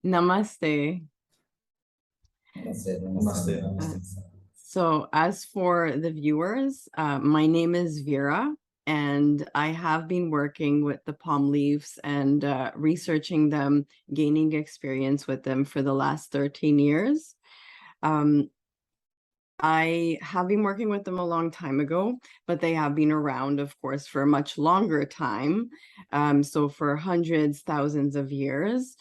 Namaste. Namaste. So as for the viewers, my name is Vera, and I have been working with the palm leaves and researching them, gaining experience with them for the last 13 years. I have been working with them a long time ago, but they have been around, of course, for a much longer time. So for hundreds, thousands of years.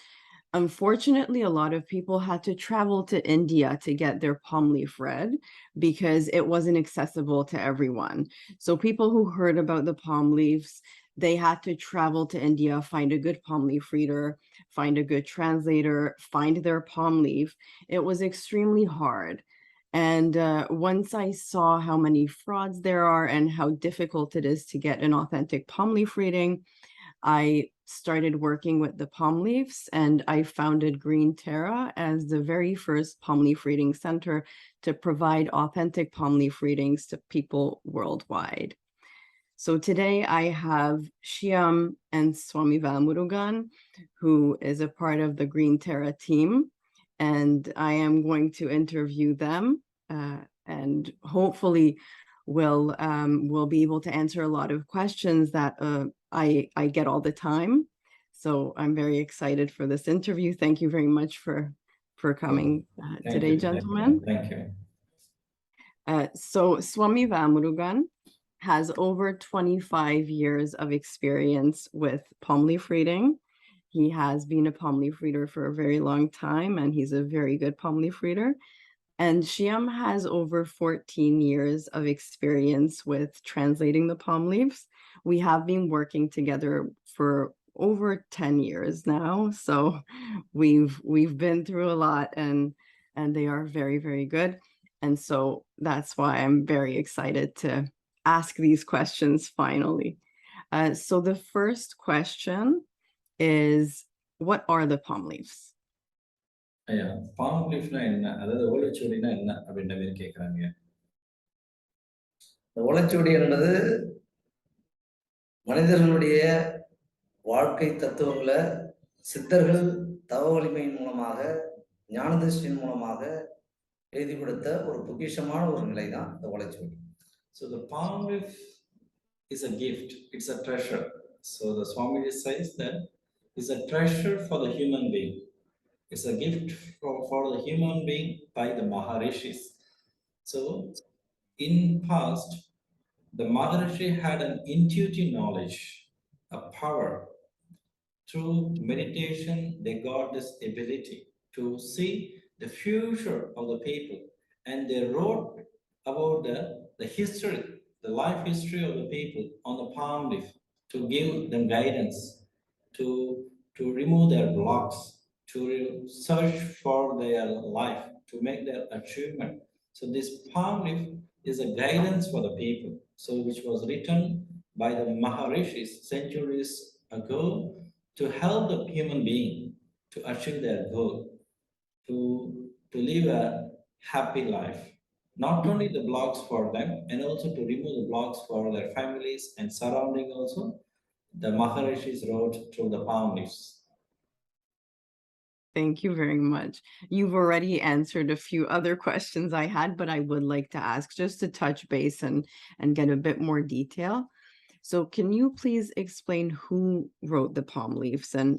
Unfortunately, a lot of people had to travel to India to get their palm leaf read because it wasn't accessible to everyone. So people who heard about the palm leaves, they had to travel to India, find a good palm leaf reader, find a good translator, find their palm leaf. It was extremely hard. And once I saw how many frauds there are and how difficult it is to get an authentic palm leaf reading, I started working with the palm leaves, and I founded Green Terra as the very first palm leaf reading center to provide authentic palm leaf readings to people worldwide. So today I have Shyam and Swami Murugan, who is a part of the Green Terra team, and I am going to interview them, and hopefully we'll be able to answer a lot of questions that I get all the time. So I'm very excited for this interview. Thank you very much for coming today, gentlemen. Thank you. So Swami Murugan has over 25 years of experience with palm leaf reading. He has been a palm leaf reader for a very long time, and he's a very good palm leaf reader. And Shyam has over 14 years of experience with translating the palm leaves. We have been working together for over 10 years now. So we've been through a lot, and they are very, very good. And so that's why I'm very excited to ask these questions finally. So the first question is, what are the palm leaves? ஐயா, bomb லீஃப்னா என்ன? அதாவது ஓலைச்சுவடினா என்ன அப்படின்ற மாதிரி கேட்குறாங்க. ஓலைச்சுவடி என்பது மனிதர்களுடைய வாழ்க்கை தத்துவங்களை சித்தர்கள் தவ வலிமையின் மூலமாக, ஞான திருஷ்டியின் மூலமாக எழுதி கொடுத்த ஒரு பொக்கிஷமான ஒரு நிலை தான் இந்த ஓலைச்சுவடி. So the palm leaf is a gift. It's a treasure. So the Swamiji says that it's a treasure for the human being. It's a gift for the human being by the Maharishis. So in past, the Maharishi had an intuitive knowledge, a power. Through meditation, they got this ability to see the future of the people, and they wrote about the history, the life history of the people on the palm leaf to give them guidance, to remove their blocks, to search for their life, to make their achievement. So this palm leaf is a guidance for the people, so which was written by the Maharishis centuries ago to help the human being to achieve their goal, to live a happy life. Not only the blocks for them, and also to remove the blocks for their families and surrounding also, the Maharishis wrote through the palm leaves. Thank you very much. You've already answered a few other questions I had, but I would like to ask just to touch base and get a bit more detail. So can you please explain who wrote the palm leaves and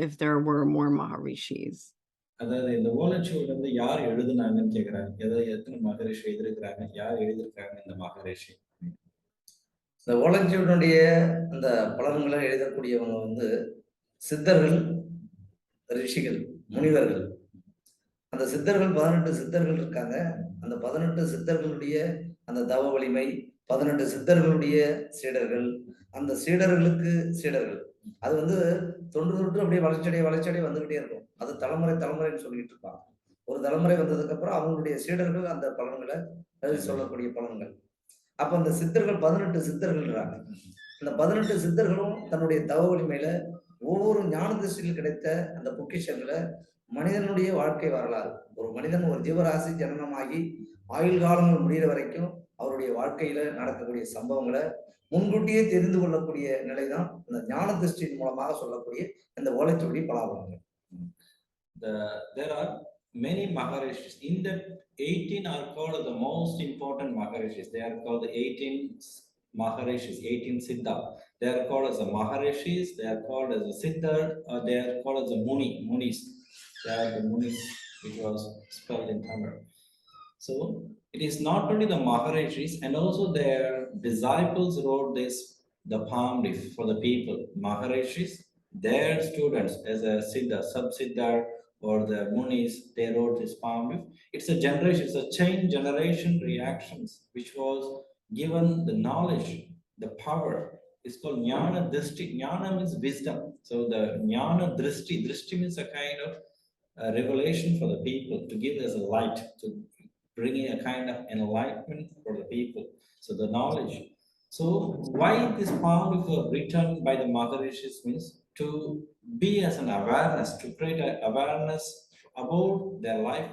if there were more Maharishis? அதாவது இந்த ஓலைச்சுவடி வந்து யார் எழுதுனாங்கன்னு கேட்குறாங்க. ஏதாவது எத்தனை மகரிஷி எழுதியிருக்கிறாங்க, யார் எழுதியிருக்காங்க இந்த மகரிஷி? இந்த ஓலைச்சுவடியுடைய அந்த பலன்களை எழுதக்கூடியவங்க வந்து சித்தர்கள், ரிஷிகள், முனிவர்கள். அந்த சித்தர்கள் 18 சித்தர்கள் இருக்காங்க. அந்த 18 சித்தர்களுடைய அந்த தவ வலிமை, 18 சித்தர்களுடைய சீடர்கள், அந்த சீடர்களுக்கு சீடர்கள். அது வந்து தொன்று தொட்டு அப்படியே வளர்ச்சியடைய வந்துகிட்டே இருக்கும். அது தலைமுறை தலைமுறைன்னு சொல்லிட்டு இருப்பாங்க. ஒரு தலைமுறை வந்ததுக்கு அப்புறம் அவங்களுடைய சீடர்கள் அந்த பலன்களை சொல்லக்கூடிய பலன்கள். அப்ப அந்த சித்தர்கள் 18 சித்தர்கள்ன்றாங்க. அந்த 18 சித்தர்களும் தன்னுடைய தவ வலிமையில ஒவ்வொரு ஞான திருஷ்டியில் கிடைத்த அந்த பொக்கிஷங்களை மனிதனுடைய வாழ்க்கை வரலாறு, ஒரு மனிதன் ஒரு ஜீவராசி ஜனனமாகி ஆயுள் காலங்கள் முடிகிற வரைக்கும் அவருடைய வாழ்க்கையில நடக்கக்கூடிய சம்பவங்களை முன்கூட்டியே தெரிந்து கொள்ளக்கூடிய நிலைதான் இந்த ஞான திருஷ்டியின் மூலமாக சொல்லக்கூடிய இந்த ஓலைச்சுவடி பலாபலங்கள். there are many Maharishis. In the 18 are called the most important Maharishis. They are called the 18 Maharishis, 18 Siddha. They are called as the Maharishis, they are called as the Siddha, they are called as the Munis. They are the Munis, which was spelled in Tamil. So it is not only the Maharishis and also their disciples wrote this, the palm leaf for the people. Maharishis, their students as a Siddha, Sub-Siddha or the Munis, they wrote this palm leaf. It's a generation, it's a chain generation reactions which was given the knowledge, the power. It's called Jnana Drishti. Jnana means wisdom. So the Jnana Drishti, Drishti means a kind of revelation for the people to give us a light, to bringing a kind of enlightenment for the people. So the knowledge. So why this poem was written by the Maharishis means to be as an awareness, to create an awareness about their life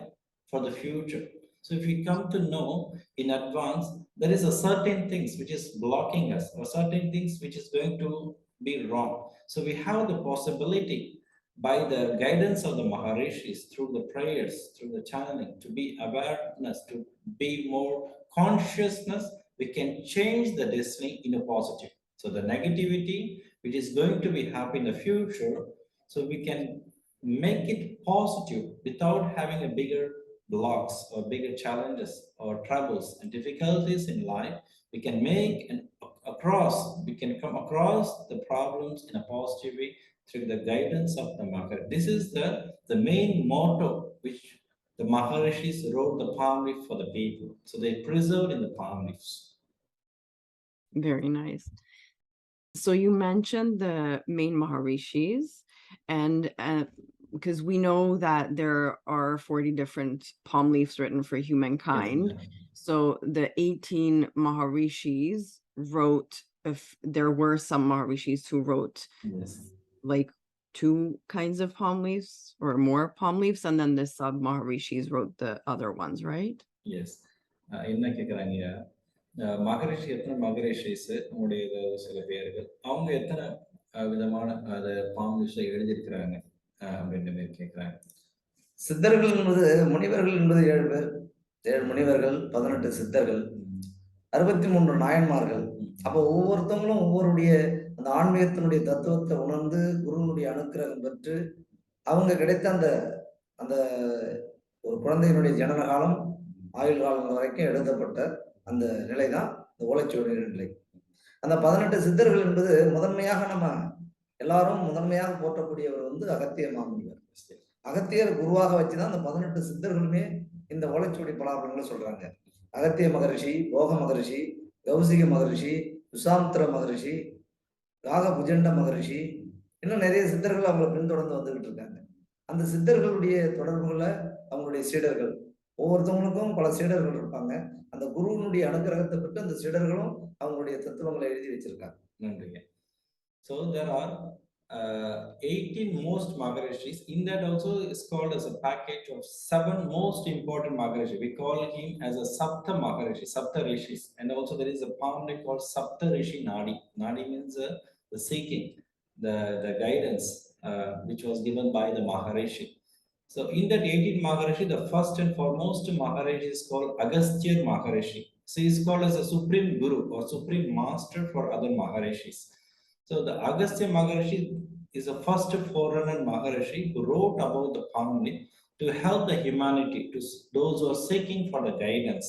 for the future. So if we come to know in advance, there is a certain things which is blocking us or certain things which is going to be wrong. So we have the possibility by the guidance of the Maharishis, through the prayers, through the channeling, to be awareness, to be more consciousness, we can change the destiny in a positive. So the negativity, which is going to be happening in the future, so we can make it positive without having a bigger blocks or bigger challenges or troubles and difficulties in life. We can make an across, we can come across the problems in a positive way through the guidance of the Maharishi. This is the main motto which the Maharishis wrote the palm leaf for the people. So they preserved in the palm leaves. Very nice. So you mentioned the main Maharishis, and because we know that there are 40 different palm leaves written for humankind. Yes, so the 18 Maharishis wrote, if there were some Maharishis who wrote yes. like 2 kinds of palm leaves or more palm leaves, and then the sub Maharishis wrote the other ones, right? Yes. என்ன கேட்குறாங்க மகரிஷி எத்தனை மகரிஷிஸ் உங்களுடைய சில பேர்கள் அவங்க எத்தனை விதமான அதை பாம் விஷயம் எழுதியிருக்கிறாங்க அப்படின்ற மாதிரி கேட்குறாங்க. சித்தர்கள் என்பது முனிவர்கள் என்பது 7 பேர், 7 முனிவர்கள், 18 சித்தர்கள், 63 நாயன்மார்கள். அப்போ ஒவ்வொருத்தவங்களும் ஒவ்வொருடைய அந்த ஆன்மீகத்தினுடைய தத்துவத்தை உணர்ந்து குருவினுடைய அனுக்கிரகம் பெற்று அவங்க கிடைத்த அந்த அந்த ஒரு குழந்தையினுடைய ஜனன காலம் ஆயுள் காலம் வரைக்கும் எழுதப்பட்ட அந்த நிலை தான் இந்த ஓலைச்சுவடிகளின் நிலை. அந்த 18 சித்தர்கள் என்பது முதன்மையாக நம்ம எல்லாரும் முதன்மையாக போற்றக்கூடியவர் வந்து அகத்திய மாமுனிவர். அகத்தியர் குருவாக வச்சுதான் அந்த 18 சித்தர்களுமே இந்த ஓலைச்சுவடி பலாபலங்களை சொல்றாங்க. அகத்திய மகரிஷி, போக மகரிஷி, கௌசிக மகரிஷி, சுசாமித்திர மகரிஷி, ராகபுஜண்ட மகரிஷி, இன்னும் நிறைய சித்தர்கள் அவங்களை பின்தொடர்ந்து வந்துகிட்டு இருக்காங்க. அந்த சித்தர்களுடைய தொடர்புகளை அவங்களுடைய சீடர்கள், ஒவ்வொருத்தவங்களுக்கும் பல சீடர்கள் இருப்பாங்க. அந்த குருவினுடைய அனுகிரகத்தை பெற்று அந்த சீடர்களும் அவங்களுடைய தத்துவங்களை எழுதி வச்சிருக்காங்க. நன்றிங்க. So there are 18 most Maharishis. In that also is called as a package of 7 most important Maharishi. We call him as a Sapta Maharishi, Sapta Rishis. And also there is a palm called Sapta Rishi Nadi. Nadi means the seeking, the guidance which was given by the Maharishi. So in that 18 Maharishi, the first and foremost Maharishi is called Agastya Maharishi. So he is called as a supreme guru or supreme master for other Maharishis. So the Agastya Maharishi is the first forerunner Maharishi who wrote about the family to help the humanity, to those who are seeking for the guidance,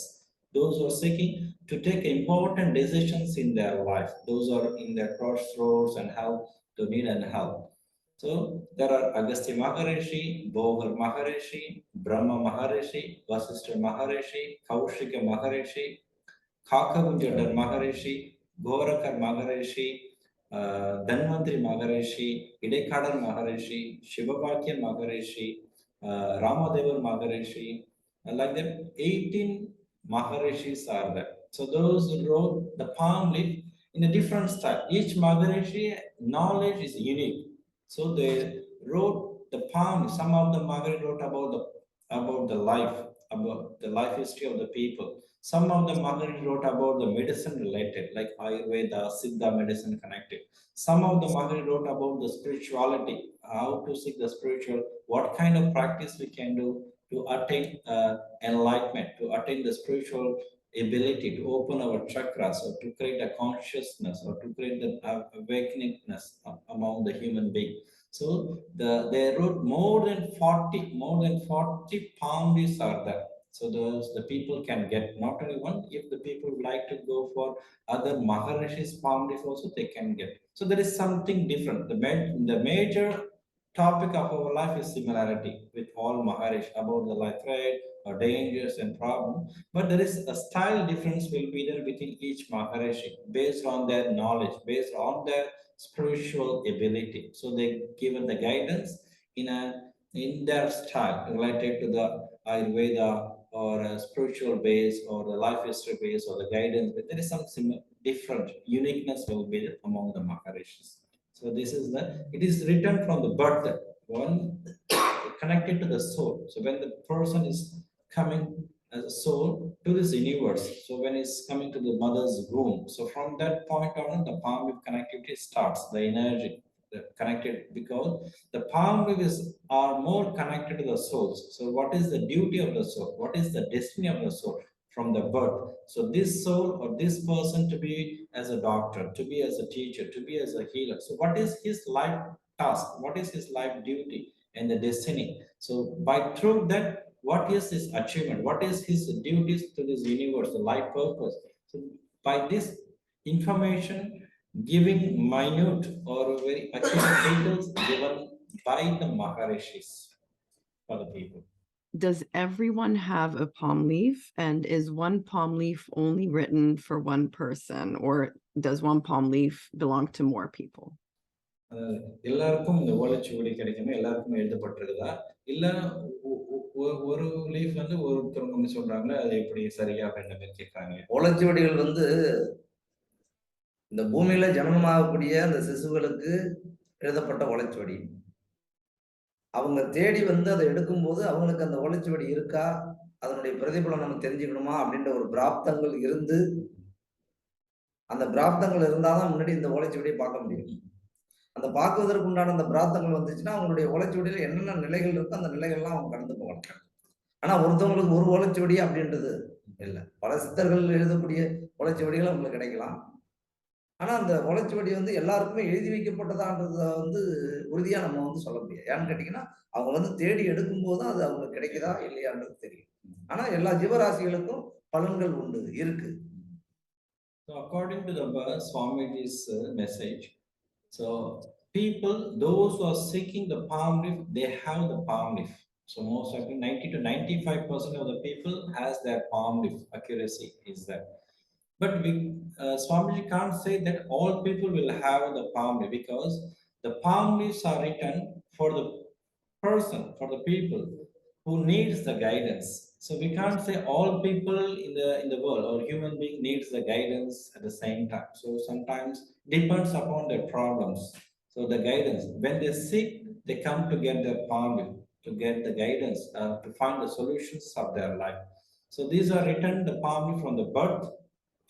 those who are seeking to take important decisions in their life, those who are in their crossroads and help to need and help. So there are Agastya Maharishi, Bogar Maharishi, Brahma Maharishi, Vasishtha Maharishi, Kaushika Maharishi, Kakavunjadar Maharishi, Gorakar Maharishi, Dhanvantri Maharishi, Idekadar Maharishi, Shivabhakya Maharishi, Ramadevar Maharishi, like that 18 Maharishis are there. So those who wrote the palm leaf in a different style. Each Maharishi knowledge is unique. So they wrote the palm. Some of the Maharishi wrote about the life history of the people. Some of the Maharishi wrote about the medicine related, like Ayurveda, Siddha medicine connected. Some of the Maharishi wrote about the spirituality, how to seek the spiritual, what kind of practice we can do to attain enlightenment, to attain the spiritual ability, to open our chakras, or to create a consciousness, or to create the awakeningness among the human being. So they wrote more than 40 palm leaves are there. So the people can get not only one, if the people would like to go for other Maharishis palm leaf also, they can get. So there is something different. The major topic of our life is similarity with all Maharishi about the life threat or dangers and problems. But there is a style difference will be there within each Maharishi based on their knowledge, based on their spiritual ability. So they given the guidance in their style related to the Ayurveda or a spiritual base or the life history base or the guidance. But there is some different uniqueness will be among the Maharishis. So this is it is written from the birth, one connected to the soul. So when the person is coming as a soul to this universe, so when it's coming to the mother's womb, so from that point on, the palm leaf connectivity starts, the energy connected, because the palm leaves are more connected to the souls. So what is the duty of the soul? What is the destiny of the soul from the birth? So this soul or this person to be as a doctor, to be as a teacher, to be as a healer. So what is his life task? What is his life duty and the destiny? So by through that, what is his achievement? What is his duties to this universe, the life purpose? So by this information, giving minute or very accurate details given by the Maharishis for the people. Does everyone have a palm leaf? And is one palm leaf only written for one person, or does one palm leaf belong to more people? எல்லாருக்கும் இந்த ஓலைச்சுவடி கிடைக்கணும், எல்லாருக்கும் எழுதப்பட்டிருக்குதா இல்ல ஒரு leaf வந்து ஒருத்தவங்க சொல்றாங்களே, அது எப்படி சரியா அப்படின்ற மாதிரி கேட்கறாங்க. ஓலைச்சுவடிகள் வந்து இந்த பூமியில ஜனனமாகக்கூடிய அந்த சிசுகளுக்கு எழுதப்பட்ட ஓலைச்சுவடி. அவங்க தேடி வந்து அதை எடுக்கும்போது அவங்களுக்கு அந்த ஓலைச்சுவடி இருக்கா, அதனுடைய பிரதிபலன் நம்ம தெரிஞ்சுக்கணுமா அப்படின்ற ஒரு பிராப்தங்கள் இருந்து, அந்த பிராப்தங்கள் இருந்தாதான் முன்னாடி இந்த ஓலைச்சுவடியை பார்க்க முடியும். அந்த பார்க்குவதற்கு உண்டான அந்த பிராப்தங்கள் வந்துச்சுன்னா அவங்களுடைய ஓலைச்சுவடியில என்னென்ன நிலைகள் இருக்கோ அந்த நிலைகள்லாம் அவங்க கடந்து போவாங்க. ஆனா ஒருத்தவங்களுக்கு ஒரு ஓலைச்சுவடி அப்படின்றது இல்லை. பல சித்தர்கள் எழுதக்கூடிய ஓலைச்சுவடிகள் அவங்களுக்கு கிடைக்கலாம். ஆனா அந்த ஓலைச்சுவடி வந்து எல்லாருக்குமே எழுதி வைக்கப்பட்டதான்றத வந்து உறுதியா நம்ம வந்து சொல்ல முடியாது. ஏன்னு கேட்டீங்கன்னா அவங்க வந்து தேடி எடுக்கும்போது தான் அது அவங்களுக்கு கிடைக்குதா இல்லையான்றது தெரியும். ஆனா எல்லா ஜீவராசிகளுக்கும் பலன்கள் உண்டு, இருக்கு. So according to the Swamiji's message, so people, those who are seeking the palm leaf, they have the palm leaf. So most likely 90 to 95% of the people has their palm leaf accuracy is there. But Swamiji can't say that all people will have the palm leaf, because the palm leaves are written for the person, for the people who needs the guidance. So we can't say all people in the world or human being needs the guidance at the same time. So sometimes depends upon their problems. So the guidance, when they seek, they come to get their palm leaf, to get the guidance, to find the solutions of their life. So these are written the palm leaf from the birth,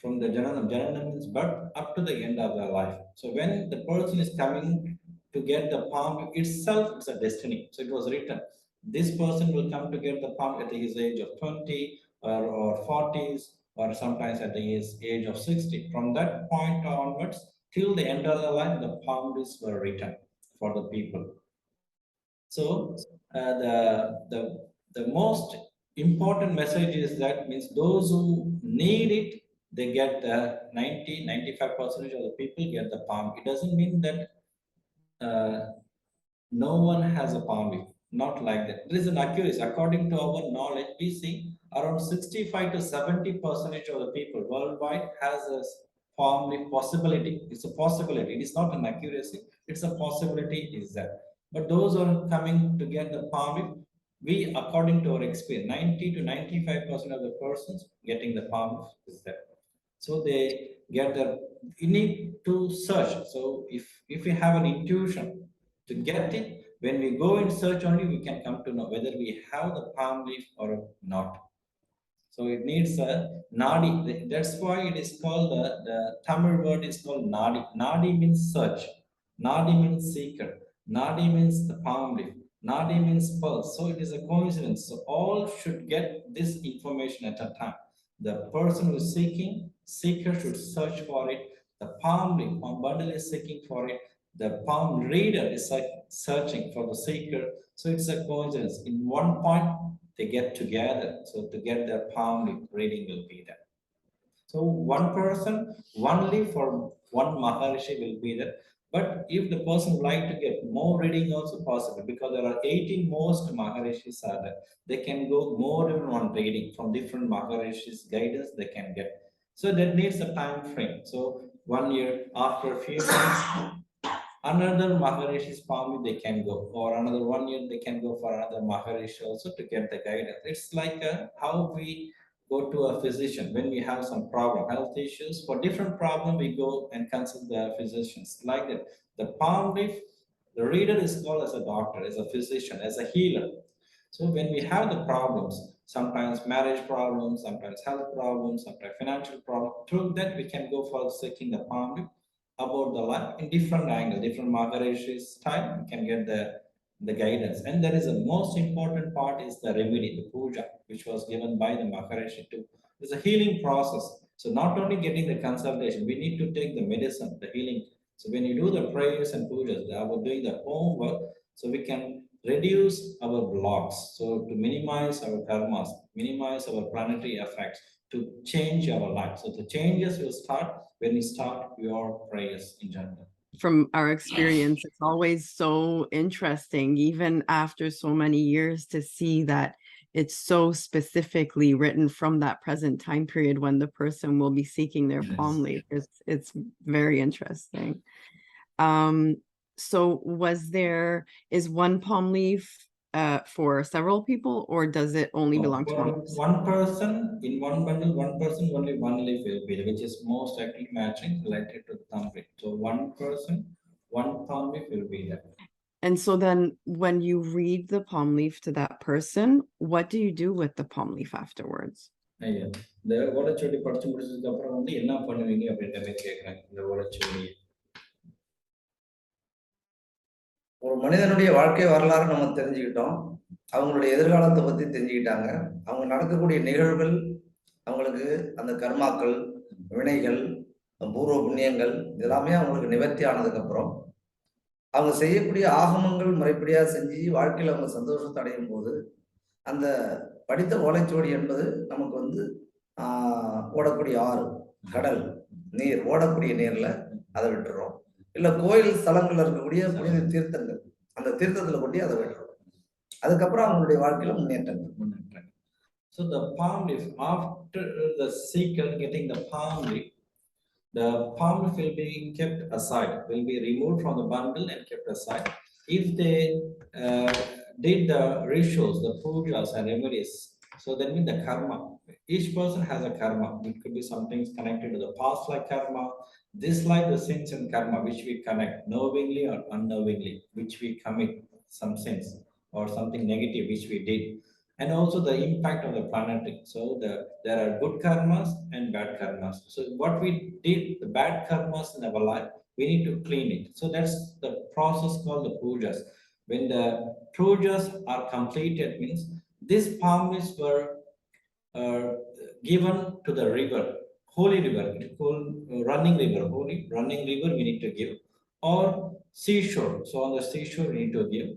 from the Jananam. Jananam means birth up to the end of their life. So when the person is coming to get the palm itself, it's a destiny. So it was written, this person will come to get the palm at his age of 20 or 40s, or sometimes at the age of 60. From that point onwards, till the end of the life, the palm leaves were written for the people. So the most important message is that means those who need it, they get 90-95% of the people get the palm. It doesn't mean that no one has a palm leaf. Not like that. There is an accuracy. According to our knowledge, we see around 65 to 70% of the people worldwide has a palm leaf possibility. It's a possibility. It is not an accuracy. It's a possibility is there. But those who are coming to get the palm leaf, we, according to our experience, 90 to 95% of the persons getting the palm leaf is there. So they get you need to search. So if we have an intuition to get it, when we go in search only, we can come to know whether we have the palm leaf or not. So it needs a nadi. That's why it is called the Tamil word is called nadi. Nadi means search. Nadi means seeker. Nadi means the palm leaf. Nadi means pulse. So it is a coincidence. So all should get this information at a time. The person who is seeking, seeker should search for it. The palm leaf, palm bundle is seeking for it. The palm reader is searching for the seeker. So it's a coincidence. In one point, they get together. So to get their palm leaf reading will be there. So one person, one leaf for one Maharishi will be there. But if the person would like to get more reading also possible, because there are 18 most Maharishis are there. They can go more than one reading from different Maharishis guidance they can get. So that needs a time frame. So 1 year, after a few months, another Maharishi's palm they can go, or another 1 year they can go for another Maharishi also to get the guidance. It's like how we go to a physician when we have some problem, health issues. For different problem, we go and consult the physicians. Like that, the palm leaf, the reader is called as a doctor, as a physician, as a healer. So when we have the problems, sometimes marriage problems, sometimes health problems, sometimes financial problems, through that we can go for seeking the palm leaf about the life in different angle, different Maharishis time, we can get the guidance. And there is a most important part is the remedy, the puja, which was given by the Maharishi too. It's a healing process. So not only getting the consultation, we need to take the medicine, the healing. So when you do the prayers and pujas, we're doing the homework, so we can reduce our blocks. So to minimize our karmas, minimize our planetary effects, to change our life. So the changes will start when you start your prayers in general. From our experience, it's always so interesting, even after so many years, to see that it's so specifically written from that present time period when the person will be seeking their palm leaf. It's very interesting. So is one palm leaf for several people, or does it only belong to one person? One person in one bundle, one person only one leaf will be there, which is most actually matching related to the thumb leaf. So one person, one palm leaf will be there. And so then when you read the palm leaf to that person, what do you do with the palm leaf afterwards? ஐயா இந்த ஓலைச்சுவடி படிச்சு முடிச்சதுக்கு அப்புறம் வந்து என்ன பண்ணுவீங்க அப்படின்ற மாதிரி கேட்குறாங்க இந்த ஓலைச்சுவடியை. ஒரு மனிதனுடைய வாழ்க்கை வரலாறு நம்ம தெரிஞ்சுக்கிட்டோம். அவங்களுடைய எதிர்காலத்தை பத்தி தெரிஞ்சுக்கிட்டாங்க. அவங்க நடக்கக்கூடிய நிகழ்வுகள், அவங்களுக்கு அந்த கர்மாக்கள், வினைகள், பூர்வ புண்ணியங்கள் இதெல்லாமே அவங்களுக்கு நிவர்த்தி ஆனதுக்கு அப்புறம் அவங்க செய்யக்கூடிய ஆகமங்கள் முறைப்படியா செஞ்சு வாழ்க்கையில அவங்க சந்தோஷத்தை அடையும் போது அந்த படித்த ஓலைச்சுவடி என்பது நமக்கு வந்து ஓடக்கூடிய ஆறு, கடல், நீர், ஓடக்கூடிய நீர்ல அதை விட்டுறோம். இல்ல கோயில் ஸ்தலங்கள்ல இருக்கக்கூடிய புனித தீர்த்தங்கள், அந்த தீர்த்தத்துல கொண்டு அதை விட்டுறோம். அதுக்கப்புறம் அவங்களுடைய வாழ்க்கையில முன்னேற்றங்கள். So the palm leaf, after the seeker getting the palm leaf will be kept aside, will be removed from the bundle and kept aside. If they did the rituals, the pujas and remedies, so that means the karma. Each person has a karma. It could be something connected to the past life karma, this life the sins and karma which we connect knowingly or unknowingly, which we commit some sins or something negative which we did. And also the impact of the planet. So there are good karmas and bad karmas. So what we did, the bad karmas in our life, we need to clean it. So that's the process called the pujas. When the pujas are completed, means these palm leaves were given to the river, holy river, it's called running river, holy running river we need to give, or seashore. So on the seashore we need to give,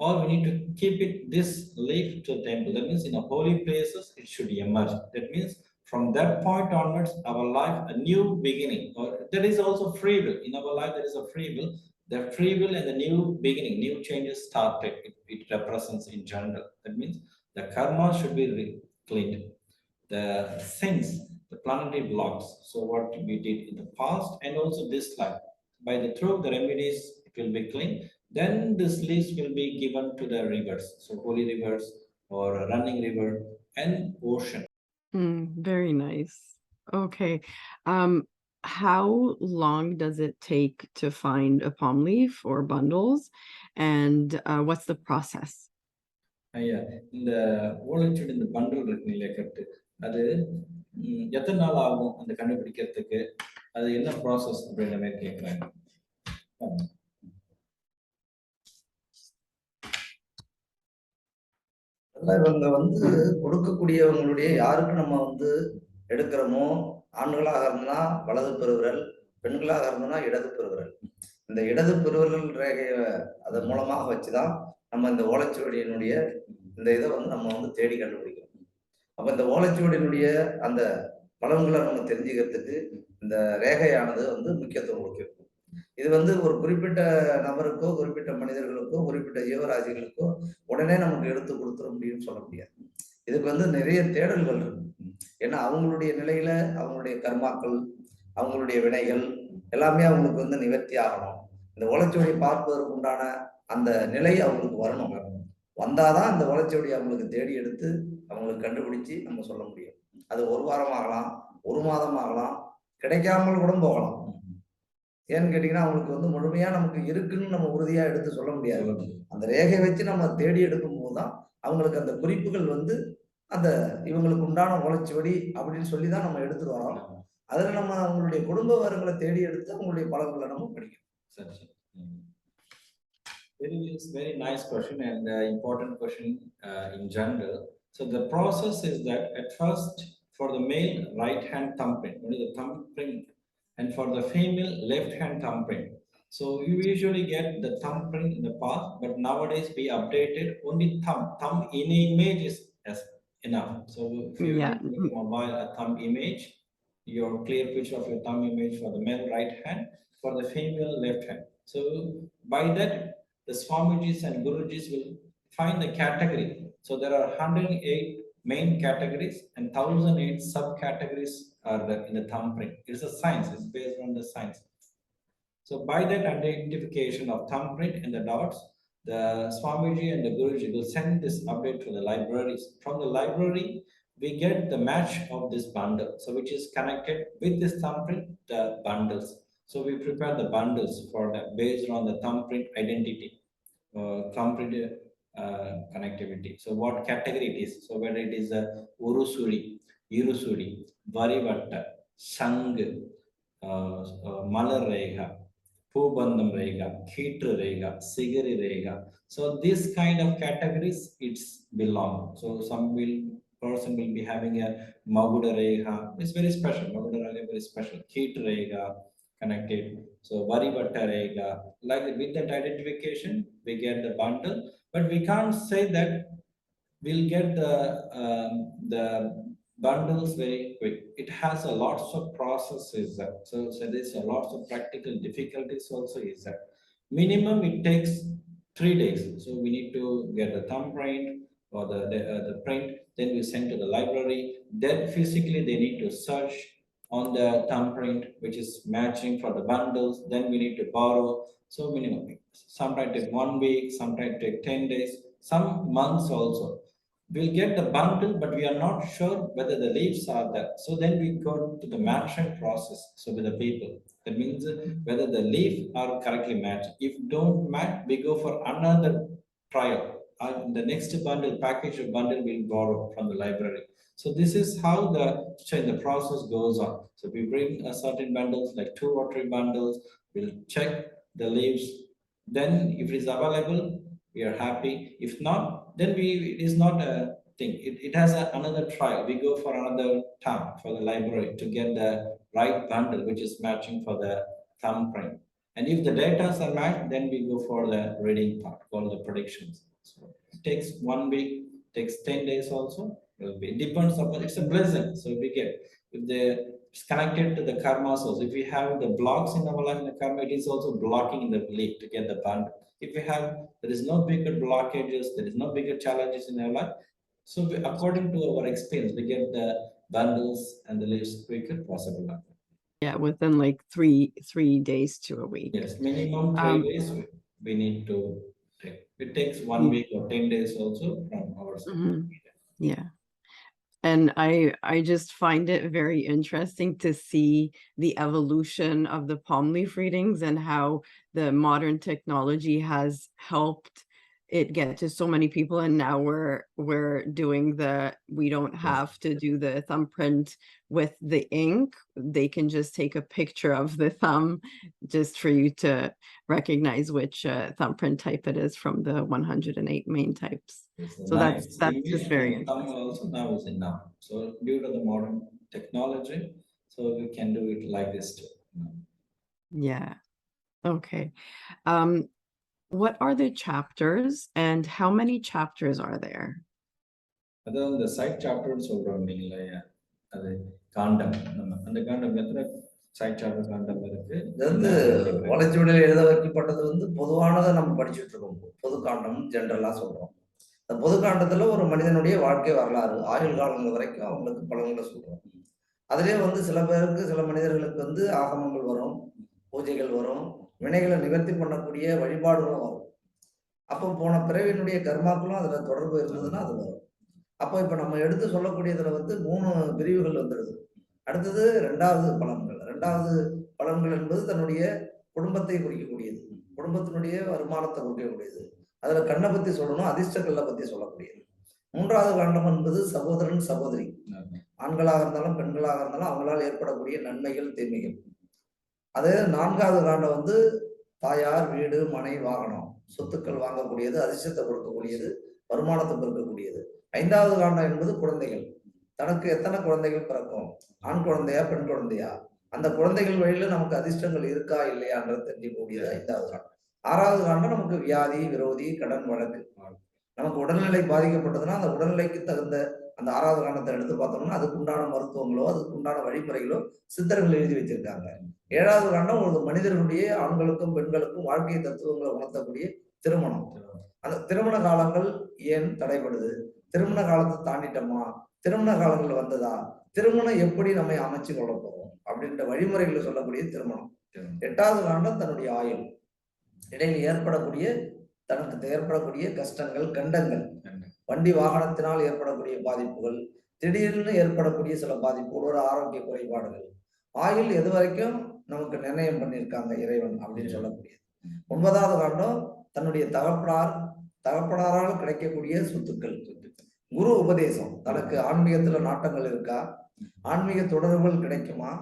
or we need to keep it this leaf to the temple. That means in the holy places it should emerge. That means from that point onwards, our life a new beginning, or there is also free will in our life. There is a free will. The free will and the new beginning, new changes started. It represents in general. That means the karma should be cleaned. The sins, the planetary blocks. So what we did in the past and also this life, by the through the remedies, it will be clean. Then this leaves will be given to the rivers, so holy rivers or a running river and ocean. Very nice. Okay. How long does it take to find a palm leaf or bundles, and what's the process? Yeah, இந்த ஓலைச்சுவடி இந்த bundle இருக்கு இல்லையா கட்டு, அது எத்தனை நாள் ஆகும் அந்த கண்டுபிடிக்கிறதுக்கு, அது என்ன ப்ராசஸ் அப்படின்ற மாதிரி கேட்குறாங்க. இவங்க வந்து கொடுக்கக்கூடியவங்களுடைய யாருக்கு நம்ம வந்து எடுக்கிறோமோ, ஆண்களாக இருந்தா வலது பெருவிரல், பெண்களாக இருந்தோம்னா இடது பெருவிரல். இந்த இடது பெருவிரல் ரேகையை அதன் மூலமாக வச்சுதான் நம்ம இந்த ஓலைச்சுவடியினுடைய இந்த இதை வந்து நம்ம வந்து தேடி கண்டுபிடிக்கிறோம். அப்ப இந்த ஓலைச்சுவடியினுடைய அந்த பலன்களை நம்ம தெரிஞ்சுக்கிறதுக்கு இந்த ரேகையானது வந்து முக்கியத்துவம் கொடுக்கும். இது வந்து ஒரு குறிப்பிட்ட நபருக்கோ, குறிப்பிட்ட மனிதர்களுக்கோ, குறிப்பிட்ட ஜீவராசிகளுக்கோ உடனே நமக்கு எடுத்து கொடுத்துட முடியும்னு சொல்ல முடியாது. இதுக்கு வந்து நிறைய தேடல்கள் இருக்கு. ஏன்னா அவங்களுடைய நிலையில அவங்களுடைய கர்மாக்கள், அவங்களுடைய வினைகள் எல்லாமே அவங்களுக்கு வந்து நிவர்த்தி ஆகணும். இந்த ஓலைச்சுவடியை பார்ப்பதற்கு உண்டான அந்த நிலை அவங்களுக்கு வரணும். வந்தாதான் இந்த ஓலைச்சுவடியை அவங்களுக்கு தேடி எடுத்து அவங்களுக்கு கண்டுபிடிச்சு நம்ம சொல்ல முடியும். அது ஒரு வாரம் ஆகலாம், ஒரு மாதம் ஆகலாம், கிடைக்காமல் கூட போகலாம். ஏன்னு கேட்டீங்கன்னா அவங்களுக்கு வந்து முழுமையா நமக்கு இருக்குன்னு நம்ம உறுதியா எடுத்து சொல்ல முடியாது. அந்த ரேகை வச்சு நம்ம தேடி எடுக்கும் போதுதான் அவங்களுக்கு அந்த குறிப்புகள் வந்து அந்த இவங்களுக்கு உண்டான ஓலைச்சுவடி அப்படின்னு சொல்லிதான் நம்ம எடுத்துட்டு வரோம். அதுல நம்ம அவங்களுடைய குடும்ப விவரங்களை தேடி எடுத்து அவங்களுடைய பலன்களை நம்ம படிக்கணும். சரி. Very nice question and important question in general. So the process is that at first for the male right hand thumbprint, only the thumbprint, and for the female left hand thumbprint. So you usually get the thumbprint in the past, but nowadays we updated only thumb. Thumb in image is enough. So if you take a mobile a thumb image, your clear picture of your thumb image for the male right hand, for the female left hand. So by that, the Swamijis and Gurujis will find the category. So there are 108 main categories and 1008 subcategories are in the thumbprint. It's a science, it's based on the science. So by that identification of thumbprint and the dots, the Swamiji and the Guruji will send this update to the libraries. From the library, we get the match of this bundle, so which is connected with this thumbprint, the bundles. So we prepare the bundles for that based on the thumbprint identity, thumbprint connectivity. So what category it is. So whether it is a Urusuri, Irusuri, Varivatta, Sang, Malar Rega, Bubndle Rega, Kitru Rega, Sigiri Rega. So this kind of categories it's belong. So some person will be having a Maguda Rega. It's very special. Maguda Rega very special. Kitru Rega connected. So Varivatta Rega. Like with that identification, we get the bundle, but we can't say that we'll get the bundles very quick. It has a lots of processes. So there's a lots of practical difficulties also is that. Minimum it takes 3 days. So we need to get the thumbprint or the print, then we send to the library. Then physically they need to search on the thumbprint, which is matching for the bundles. Then we need to borrow. So minimum, sometimes take 1 week, sometimes take 10 days, some months also. We'll get the bundle, but we are not sure whether the leaves are there. So then we go to the matching process. So with the people, that means whether the leaf are correctly matched. If don't match, we go for another trial. The next bundle, package of bundle we'll borrow from the library. So this is how the process goes on. So we bring a certain bundles, like 2 or 3 bundles, we'll check the leaves. Then if it is available, we are happy. If not, then it is not a thing. It has another trial. We go for another time for the library to get the right bundle, which is matching for the thumbprint. And if the data are matched, then we go for the reading part, called the predictions. So it takes 1 week, takes 10 days also. It depends upon, it's a blessing. So we get, if it's connected to the karmas also. If we have the blocks in our life in the karma, it is also blocking in the leaf to get the bundle. If we have, there is no bigger blockages, there is no bigger challenges in our life. So according to our experience, we get the bundles and the leaves quicker possible. Yeah, within like three days to a week. Yes, minimum 3 days we need to take. It takes 1 week or 10 days also from our side. Yeah. And I just find it very interesting to see the evolution of the palm leaf readings and how the modern technology has helped it get to so many people, and now we're doing we don't have to do the thumbprint with the ink. They can just take a picture of the thumb just for you to recognize which thumbprint type it is from the 108 main types. So that's just very interesting. Thumb also now is enough. So due to the modern technology, so we can do it like this too. Yeah. Okay. What are the chapters and how many chapters are there? அதான் இந்த side சாப்டர்னு சொல்றோம் இல்லையா, அது காண்டம். நம்ம அந்த காண்டம் எத்தனை side chapter காண்டம் இருக்கு? இது வந்து வளர்ச்சியுடல் எழுத வைக்கப்பட்டது வந்து பொதுவானதை நம்ம படிச்சுட்டு இருக்கோம். பொது காண்டம் ஜென்ரலா சொல்றோம். இந்த பொது காண்டத்துல ஒரு மனிதனுடைய வாழ்க்கை வரலாறு ஆயுள் காலங்கள் வரைக்கும் அவங்களுக்கு பலன்களை சொல்றோம். அதுலயே வந்து சில பேருக்கு, சில மனிதர்களுக்கு வந்து ஆகமங்கள் வரும், பூஜைகள் வரும், வினைகளை நிவர்த்தி பண்ணக்கூடிய வழிபாடுகளும் வரும். அப்போ போன பிறவியினுடைய கர்மாக்களும் அதுல தொடர்பு இருந்ததுன்னா அது வரும். அப்போ இப்ப நம்ம எடுத்து சொல்லக்கூடியதுல வந்து 3 பிரிவுகள் வந்துடுது. அடுத்தது 2வது பலன்கள். 2வது பலன்கள் என்பது தன்னுடைய குடும்பத்தை குறிக்கக்கூடியது, குடும்பத்தினுடைய வருமானத்தை குறிக்கக்கூடியது. அதுல கண்ணை பத்தி சொல்லணும், அதிர்ஷ்ட கல்லை பத்தி சொல்லக்கூடியது. 3வது காண்டம் என்பது சகோதரன் சகோதரி, ஆண்களாக இருந்தாலும் பெண்களாக இருந்தாலும் அவங்களால் ஏற்படக்கூடிய நன்மைகள் தீமைகள். அது 4வது காண்டம் வந்து தாயார், வீடு, மனை, வாகனம், சொத்துக்கள் வாங்கக்கூடியது, அதிர்ஷ்டத்தை கொடுக்கக்கூடியது, வருமானத்தை பெருக்கக்கூடியது. 5வது காண்டம் என்பது குழந்தைகள். தனக்கு எத்தனை குழந்தைகள் பிறக்கும், ஆண் குழந்தையா பெண் குழந்தையா, அந்த குழந்தைகள் வழியில நமக்கு அதிர்ஷ்டங்கள் இருக்கா இல்லையான்றது தெரிஞ்சுக்கூடியது 5வது காண்டம். 6வது காண்டம் நமக்கு வியாதி, விரோதி, கடன், வழக்கு. நமக்கு உடல்நிலை பாதிக்கப்பட்டதுன்னா அந்த உடல்நிலைக்கு தகுந்த அந்த 6வது காண்டத்தை எடுத்து பார்த்தோம்னா அதுக்கு உண்டான மருத்துவங்களோ அதுக்கு உண்டான வழிமுறைகளோ சித்தர்கள் எழுதி வச்சிருக்காங்க. 7வது காண்டம் ஒரு மனிதர்களுடைய ஆண்களுக்கும் பெண்களுக்கும் வாழ்க்கை தத்துவங்களை உணர்த்தக்கூடிய திருமணம். அந்த திருமண காலங்கள் ஏன் தடைபடுது, திருமண காலத்தை தாண்டிட்டோமா, திருமண காலங்கள் வந்ததா, திருமணம் எப்படி நம்ம அமைச்சு கொள்ள போறோம் அப்படின்ற வழிமுறைகளை சொல்லக்கூடிய திருமணம். 8வது காண்டம் தன்னுடைய ஆயுள், இடையில் ஏற்படக்கூடிய தனக்கு ஏற்படக்கூடிய கஷ்டங்கள், கண்டங்கள், வண்டி வாகனத்தினால் ஏற்படக்கூடிய பாதிப்புகள், திடீர்னு ஏற்படக்கூடிய சில பாதிப்புகள், ஒரு ஆரோக்கிய குறைபாடுகள். ஆயுள் எது வரைக்கும் நமக்கு நிர்ணயம் பண்ணியிருக்காங்க இறைவன் அப்படின்னு சொல்லக்கூடியது. 9வது காண்டம் தன்னுடைய தகப்பனாரால் கிடைக்கக்கூடிய சொத்துக்கள், குரு உபதேசம். தனக்கு ஆன்மீகத்துல நாட்டங்கள் இருக்கா, ஆன்மீக தொடர்புகள் கிடைக்குமா,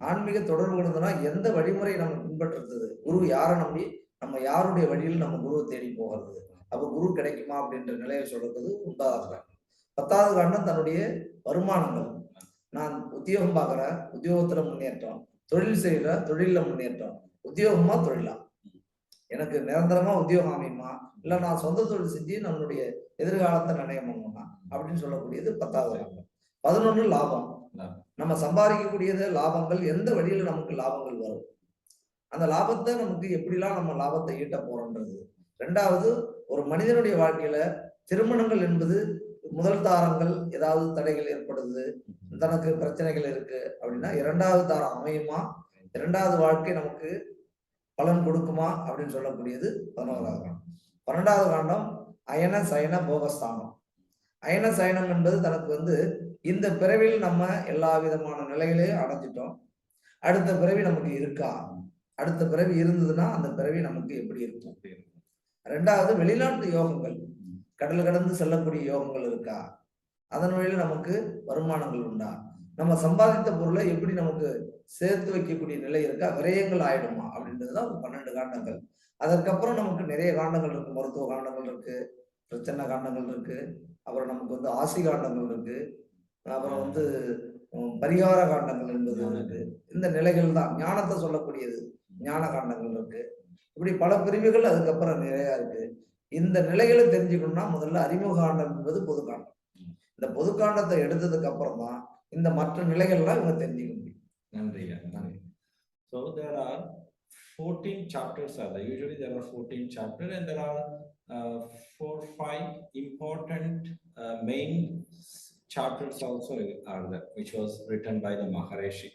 ஆன்மீக தொடர்புகள் இருந்ததுன்னா எந்த வழிமுறை நம்ம பின்பற்றுறது, குரு யாரை நம்பி நம்ம யாருடைய வழியில் நம்ம குருவை தேடி போகிறது, அப்ப குரு கிடைக்குமா அப்படின்ற நிலையை சொல்றது 9வது காண்டம். 10வது காண்டம் தன்னுடைய வருமானங்கள். நான் உத்தியோகம் பார்க்குறேன், உத்தியோகத்துல முன்னேற்றம், தொழில் செய்யற தொழில முன்னேற்றம், உத்தியோகமா தொழிலா, எனக்கு நிரந்தரமா உத்தியோகம் அமையுமா, இல்ல நான் சொந்த தொழில் செஞ்சு நம்மளுடைய எதிர்காலத்தை நிர்ணயம் பண்ணணுமா அப்படின்னு சொல்லக்கூடியது 10வது காண்டம். 11 லாபம். நம்ம சம்பாதிக்கக்கூடியது லாபங்கள் எந்த வழியில நமக்கு லாபங்கள் வரும், அந்த லாபத்தை நமக்கு எப்படிலாம் நம்ம லாபத்தை ஈட்ட போறோம்ன்றது. 2வது ஒரு மனிதனுடைய வாழ்க்கையில திருமணங்கள் என்பது முதல் தாரங்கள் ஏதாவது தடைகள் ஏற்படுது, தனக்கு பிரச்சனைகள் இருக்கு அப்படின்னா 2வது தாரம் அமையுமா, 2வது வாழ்க்கை நமக்கு பலன் கொடுக்குமா அப்படின்னு சொல்லக்கூடியது 11வது காண்டம். 12வது காண்டம் அயன சயன போகஸ்தானம். அயன சயனம் என்பது தனக்கு வந்து இந்த பிறவியில் நம்ம எல்லா விதமான நிலைகளையும் அடைஞ்சிட்டோம், அடுத்த பிறவி நமக்கு இருக்கா, அடுத்த பிறவி இருந்ததுன்னா அந்த பிறவி நமக்கு எப்படி இருக்கும். 2வது வெளிநாட்டு யோகங்கள், கடல் கடந்து செல்லக்கூடிய யோகங்கள் இருக்கா, அதன் வழியில நமக்கு வருமானங்கள் உண்டா, நம்ம சம்பாதித்த பொருளை எப்படி நமக்கு சேர்த்து வைக்கக்கூடிய நிலை இருக்கா, விரயங்கள் ஆயிடுமா அப்படின்றதுதான் 12 காண்டங்கள். அதற்கப்புறம் நமக்கு நிறைய காண்டங்கள் இருக்கு, மருத்துவ காண்டங்கள் இருக்கு, பிரச்சனை காண்டங்கள் இருக்கு, அப்புறம் நமக்கு வந்து ஆசி காண்டங்கள் இருக்கு, அப்புறம் வந்து பரிகார காண்டங்கள் என்பது இருக்கு. இந்த நிலைகள் தான் ஞானத்தை சொல்லக்கூடியது, ஞான காண்டங்கள் இருக்கு. இப்படி பல பிரிவுகள் அதுக்கப்புறம் நிறைய இருக்கு. இந்த நிலைகளை தெரிஞ்சுக்கணும்னா முதல்ல அறிமுக காண்டம் என்பது பொது காண்டம். இந்த பொது காண்டத்தை எடுத்ததுக்கு அப்புறம் தான் இந்த மற்ற நிலைகள்லாம் இவங்க தெரிஞ்சுக்க முடியும். நன்றி. So there are 14 chapters are there. Usually there are 14 chapters and there are 4-5 important main chapters also are there, which was written by the Maharishi.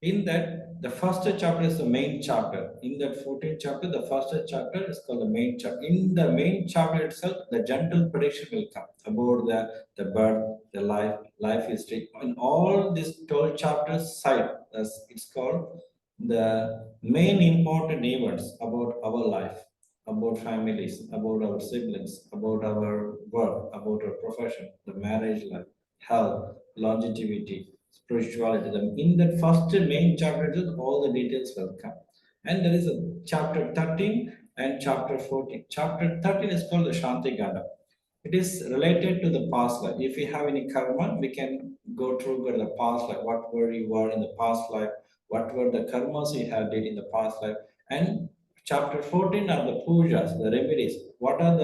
In that, the first chapter is the main chapter. In that 14th chapter, the first chapter is called the main chapter. In the main chapter itself, the general prediction will come about the birth, the life history. In all these 12 chapters side, it's called the main important events about our life. about families, about our siblings, about our work, about our profession, the marriage life, health, longevity, spirituality. In that first main chapter, all the details will come. And there is a chapter 13 and chapter 14. Chapter 13 is called the Shanti Ganda. It is related to the past life. If you have any karma, we can go through the past life. What were you were in the past life? What were the karmas you have did in the past life? And chapter 14 are the pujas, the remedies. What are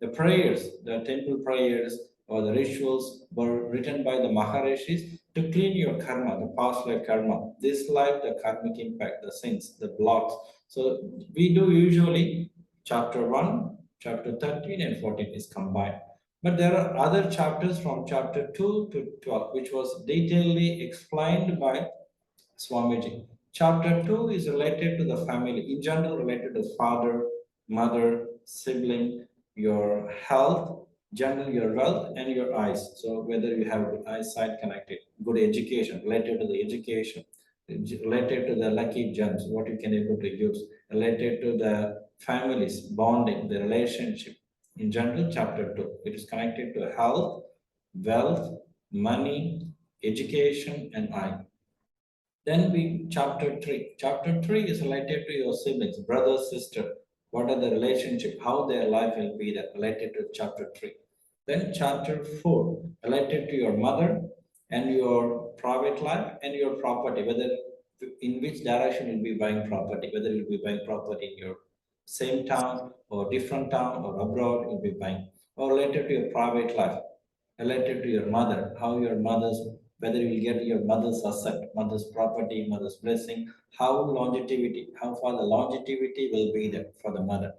the prayers, the temple prayers or the rituals were written by the Maharishis to clean your karma, the past life karma. This life, the karmic impact, the sins, the blocks. So we do usually chapter 1, chapter 13 and 14 is combined. But there are other chapters from chapter 2 to 12, which was detailedly explained by Swamiji. Chapter 2 is related to the family, in general, related to father, mother, sibling, your health, general, your wealth, and your eyes. So, whether you have good eyesight connected, good education, related to the education, related to the lucky gems, what you can able to use, related to the families, bonding, the relationship. In general, chapter 2, it is connected to health, wealth, money, education, and eye. Then we chapter 3. Chapter 3 is related to your siblings, brother, sister. What are the relationship? How their life will be that related to chapter 3. Then chapter 4 related to your mother and your private life and your property, whether in which direction you'll be buying property, whether you'll be buying property in your same town or different town or abroad you'll be buying, or related to your private life, related to your mother, how your mother's, whether you will get your mother's asset, mother's property, mother's blessing, how longevity, how far the longevity will be there for the mother.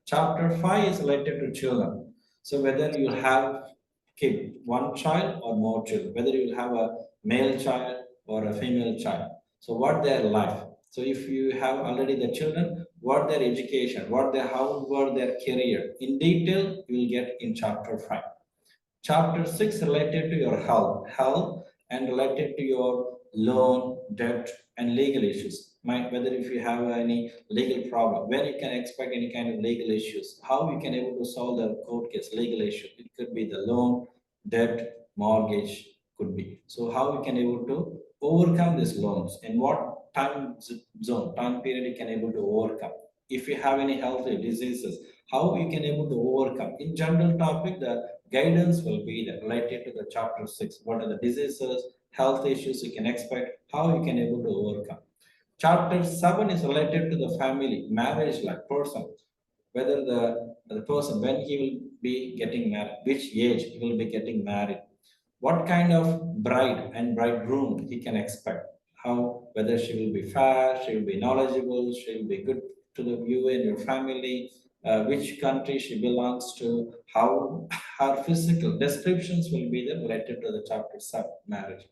Chapter 5 is related to children. So whether you have kid, one child or more children, whether you have a male child or a female child. So what their life. So if you have already the children, what their education, what their how were their career. In detail, you will get in chapter 5. Chapter 6 related to your health and related to your loan, debt, and legal issues. Whether if you have any legal problem, when you can expect any kind of legal issues, how you can able to solve the court case, legal issue. It could be the loan, debt, mortgage, could be. So how you can able to overcome these loans and what time period you can able to overcome. If you have any health diseases, how you can able to overcome. In general topic, the guidance will be related to the chapter 6. What are the diseases, health issues you can expect, how you can able to overcome. Chapter 7 is related to the family, marriage life, person, whether the person, when he will be getting married, which age he will be getting married, what kind of bride and bridegroom he can expect, how, whether she will be fair, she will be knowledgeable, she will be good to the you and your family, which country she belongs to, how her physical descriptions will be there related to the chapter 7, marriage.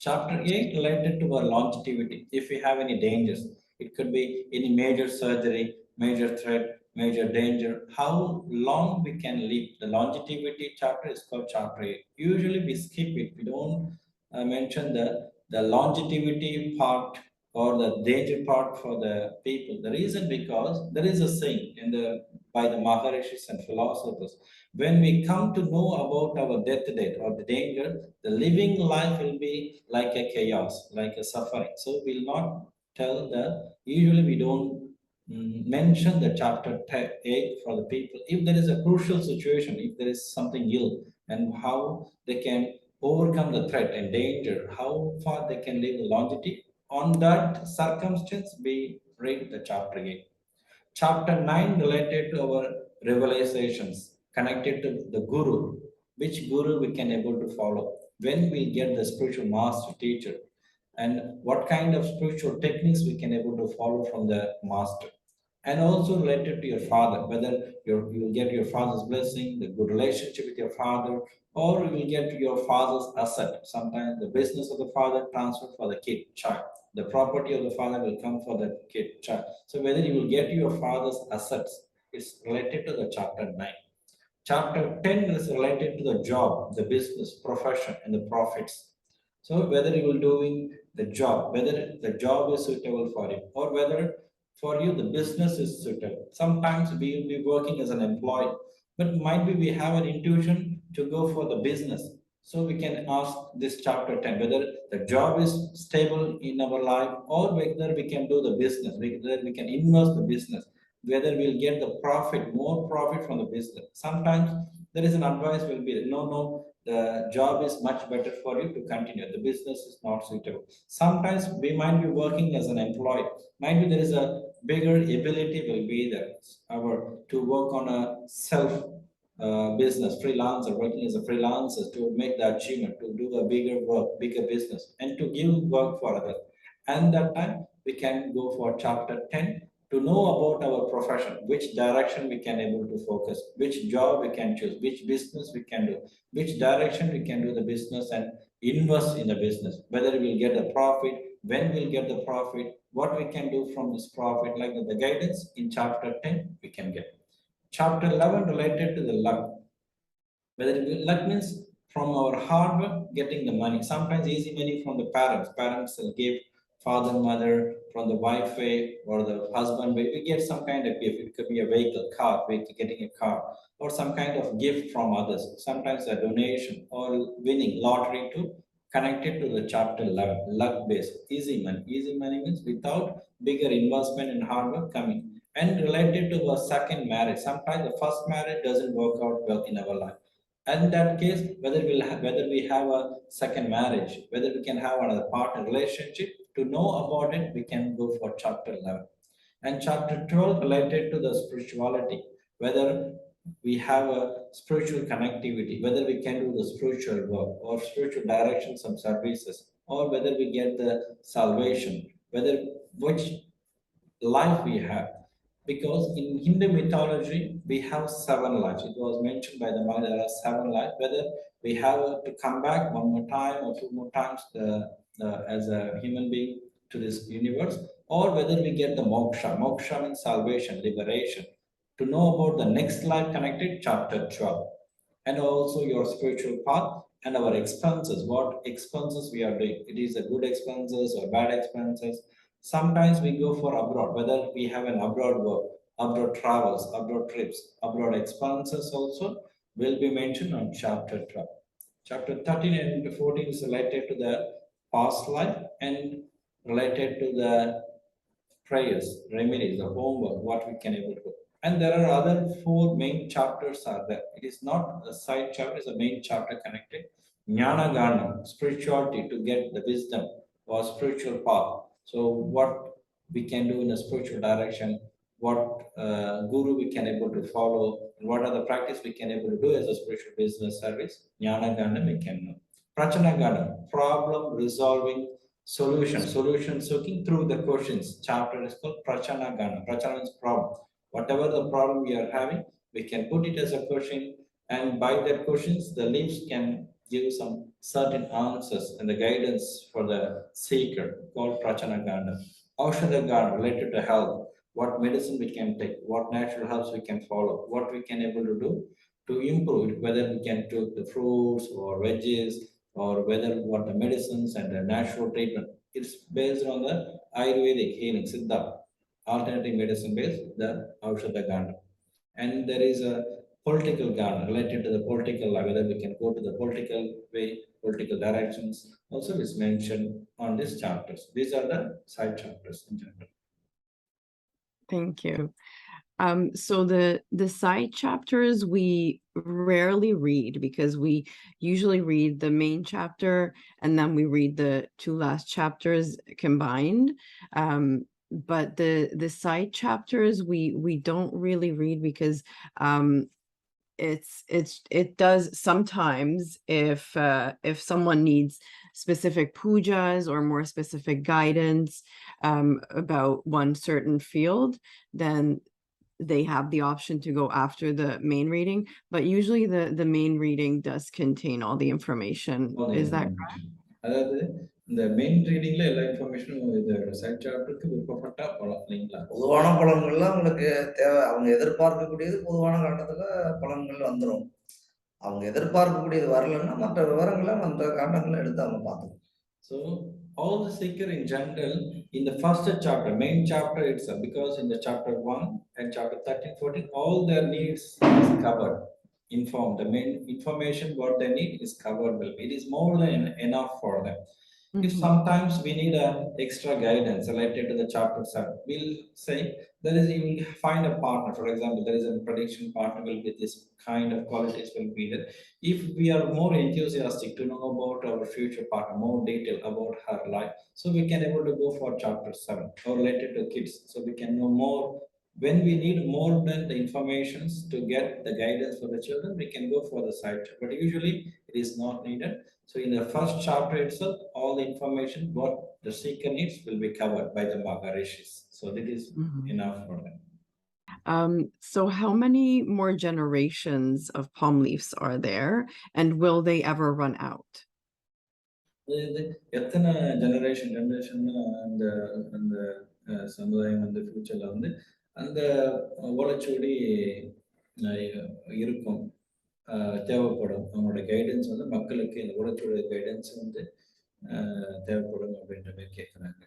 Chapter 8 related to our longevity. If we have any dangers, it could be any major surgery, major threat, major danger, how long we can live. The longevity chapter is called chapter 8. Usually we skip it. We don't mention the longevity part or the danger part for the people. The reason because there is a saying in the by the Maharishis and philosophers. When we come to know about our death date or the danger, the living life will be like a chaos, like a suffering. So we'll not tell usually we don't mention the chapter 8 for the people. If there is a crucial situation, if there is something ill, and how they can overcome the threat and danger, how far they can live the longevity. On that circumstance, we read the chapter 8. Chapter 9 related to our revelations, connected to the guru, which guru we can able to follow, when we get the spiritual master teacher, and what kind of spiritual techniques we can able to follow from the master. And also related to your father, whether you will get your father's blessing, the good relationship with your father, or you will get your father's asset. Sometimes the business of the father transfer for the kid, child. The property of the father will come for the kid, child. So whether you will get your father's assets is related to the chapter 9. Chapter 10 is related to the job, the business, profession, and the profits. So whether you will doing the job, whether the job is suitable for him, or whether For you, the business is suitable. Sometimes we will be working as an employee, but might be we have an intuition to go for the business. So we can ask this chapter 10 whether the job is stable in our life or whether we can do the business, whether we can invest the business, whether we'll get the profit, more profit from the business. Sometimes there is an advice will be no, the job is much better for you to continue. The business is not suitable. Sometimes we might be working as an employee. Might be there is a bigger ability will be there. Our to work on a self business, freelancer, working as a freelancer to make the achievement, to do a bigger work, bigger business, and to give work for others. And that time we can go for chapter 10 to know about our profession, which direction we can able to focus, which job we can choose, which business we can do, which direction we can do the business and invest in the business, whether we'll get the profit, when we'll get the profit, what we can do from this profit, like the guidance in chapter 10 we can get. Chapter 11 related to the luck. Whether luck means from our hard work getting the money. Sometimes easy money from the parents. Parents will give father, mother, from the wife or the husband. We get some kind of gift. It could be a vehicle, car, getting a car, or some kind of gift from others. Sometimes a donation or winning lottery to connect it to the chapter 11, luck based. Easy money. Easy money means without bigger investment and hard work coming. And related to a second marriage. Sometimes the first marriage doesn't work out well in our life. And in that case, whether we have a second marriage, whether we can have another partner relationship, to know about it, we can go for chapter 11. And chapter 12 related to the spirituality, whether we have a spiritual connectivity, whether we can do the spiritual work or spiritual directions and services, or whether we get the salvation, whether which life we have. Because in Hindu mythology, we have 7 lives. It was mentioned by the Maya, there are 7 lives. Whether we have to come back one more time or 2 more times as a human being to this universe, or whether we get the moksha. Moksha means salvation, liberation. To know about the next life connected, chapter 12. And also your spiritual path and our expenses, what expenses we are doing. It is a good expenses or bad expenses. Sometimes we go for abroad, whether we have an abroad work, abroad travels, abroad trips, abroad expenses also will be mentioned on chapter 12. Chapter 13 and 14 is related to the past life and related to the prayers, remedies, the homework, what we can able to do. And there are other 4 main chapters are there. It is not a side chapter, it's a main chapter connected. Jnana Gana, spirituality to get the wisdom or spiritual path. So what we can do in a spiritual direction, what guru we can able to follow, and what are the practice we can able to do as a spiritual business service. Jnana Gana we can know. Prachana Gana, problem resolving solution seeking through the questions. Chapter is called Prachana Gana. Prachana means problem. Whatever the problem we are having, we can put it as a question, and by that questions, the leaves can give some certain answers and the guidance for the seeker called Prachana Gana. Aushadha Gana related to health. What medicine we can take, what natural herbs we can follow, what we can able to do to improve it, whether we can take the fruits or veggies, or whether what the medicines and the natural treatment. It's based on the Ayurvedic healing, Siddha, alternative medicine based, the Aushadha Gana. And there is a political Gana related to the political life, whether we can go to the political way, political directions, also is mentioned on these chapters. These are the side chapters in general. Thank you. So the side chapters we rarely read because we usually read the main chapter and then we read the 2 last chapters combined. But the side chapters we don't really read because it does sometimes if someone needs specific pujas or more specific guidance about one certain field, then they have the option to go after the main reading, but usually the main reading does contain all the information. Is that correct? அதாவது இந்த main ரீடிங்ல எல்லா இன்ஃபர்மேஷனும் இந்த side சாப்டருக்கு விருப்பப்பட்டா போகலாம் இல்லைங்களா? பொதுவான பலன்கள்லாம் உங்களுக்கு தேவை. அவங்க எதிர்பார்க்கக்கூடியது பொதுவான காண்டத்துல பலன்கள் வந்துடும். அவங்க எதிர்பார்க்கக்கூடியது வரலன்னா மற்ற விவரங்களை மற்ற காண்டங்களை எடுத்து அவங்க பார்த்துக்கணும். So all the seeker in general, in the first chapter, main chapter itself, because in the chapter 1 and chapter 13, 14, all their needs is covered. The main information what they need is covered well. It is more than enough for them. If sometimes we need a extra guidance related to the chapter 7, we'll say there is, you will find a partner. For example, there is a prediction partner will be this kind of qualities will be there. If we are more enthusiastic to know about our future partner, more detail about her life, so we can able to go for chapter 7 or related to kids. So we can know more. When we need more than the informations to get the guidance for the children, we can go for the side. But usually it is not needed. So in the first chapter itself, all the information what the seeker needs will be covered by the Maharishis. So that is enough for them. So how many more generations of palm leaves are there, and will they ever run out? எத்தனை generation அந்த அந்த சமுதாயம் வந்து ஃபியூச்சர்ல வந்து அந்த ஓலைச்சுவடி இருக்கும், தேவைப்படும். அவங்களோட கைடன்ஸ் வந்து மக்களுக்கு இந்த ஓலைச்சுவடி கைடன்ஸ் வந்து தேவைப்படும் அப்படின்ற மாதிரி கேட்குறாங்க.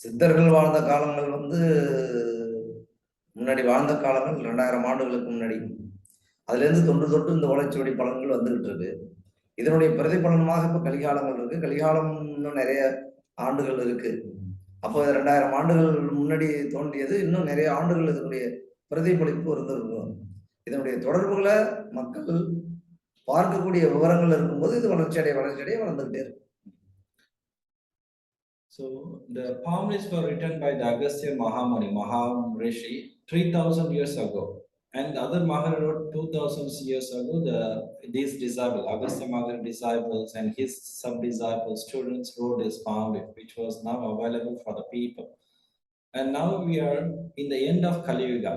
சித்தர்கள் வாழ்ந்த காலங்கள் வந்து முன்னாடி வாழ்ந்த காலங்கள் 2000 ஆண்டுகளுக்கு முன்னாடி. அதுல இருந்து தொன்று தொட்டு இந்த ஓலைச்சுவடி பலன்கள் வந்துகிட்டு இருக்கு. இதனுடைய பிரதிபலனமாக இப்ப கலிகாலங்கள் இருக்கு. கலிகாலம் இன்னும் நிறைய ஆண்டுகள் இருக்கு. அப்போ 2000 ஆண்டுகள் முன்னாடி தோன்றியது இன்னும் நிறைய ஆண்டுகள் இதனுடைய பிரதிபலிப்பு இருந்திருக்கும். இதனுடைய தொடர்புகளை மக்கள் பார்க்கக்கூடிய விவரங்கள் இருக்கும்போது இது வளர்ச்சியடைய வளர்ந்துகிட்டே இருக்கும். So the palm leaves were written by the Agastya Maharishi 3000 years ago. And the other Maharishi wrote 2000 years ago. These disciples, Agastya Maharishi disciples and his sub-disciples, students wrote this palm leaf, which was now available for the people. And now we are in the end of Kali Yuga.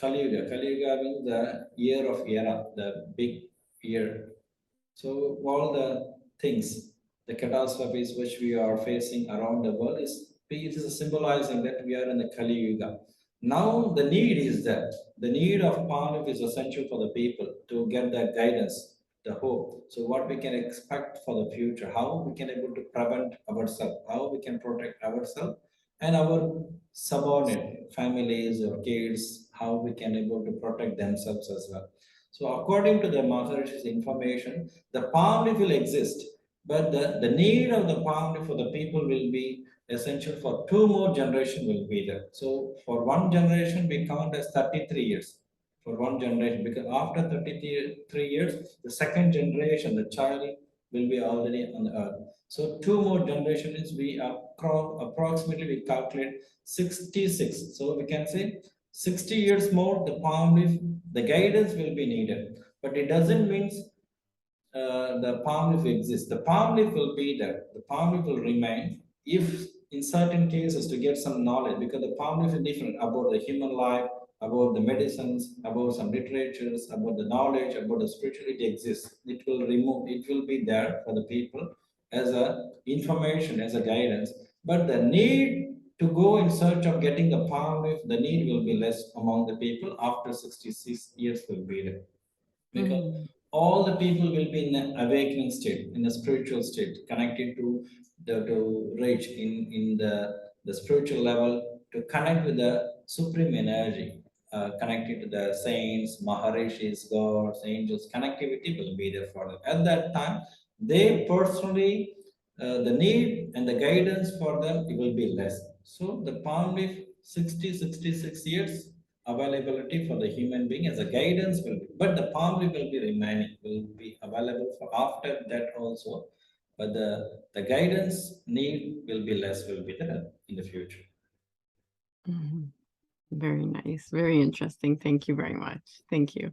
Kali Yuga means the year of Era, the big year. So all the things, the catastrophes which we are facing around the world it is symbolizing that we are in the Kali Yuga. Now the need is that the need of palm leaf is essential for the people to get that guidance, the hope. So what we can expect for the future, how we can able to prevent ourselves, how we can protect ourselves and our subordinate families or kids, how we can able to protect themselves as well. So according to the Maharishi's information, the palm leaf will exist, but the need of the palm leaf for the people will be essential for 2 more generations will be there. So for one generation, we count as 33 years for one generation, because after 33 years, the second generation, the child will be already on the earth. So 2 more generations, we approximately we calculate 66. So we can say 60 years more, the palm leaf, the guidance will be needed. But it doesn't mean the palm leaf exists. The palm leaf will be there. The palm leaf will remain if in certain cases to get some knowledge, because the palm leaf is different about the human life, about the medicines, about some literatures, about the knowledge, about the spirituality exists. It will be there for the people as a information, as a guidance. But the need to go in search of getting the palm leaf, the need will be less among the people after 66 years will be there. Because all the people will be in an awakening state, in a spiritual state, connected to reach in the spiritual level, to connect with the supreme energy, connected to the saints, Maharishis, gods, angels. Connectivity will be there for them. At that time, they personally, the need and the guidance for them, it will be less. So the palm leaf, 66 years availability for the human being as a guidance will be, but the palm leaf will be remaining, will be available for after that also. But the guidance need will be less, will be there in the future. Very nice, very interesting. Thank you very much. Thank you.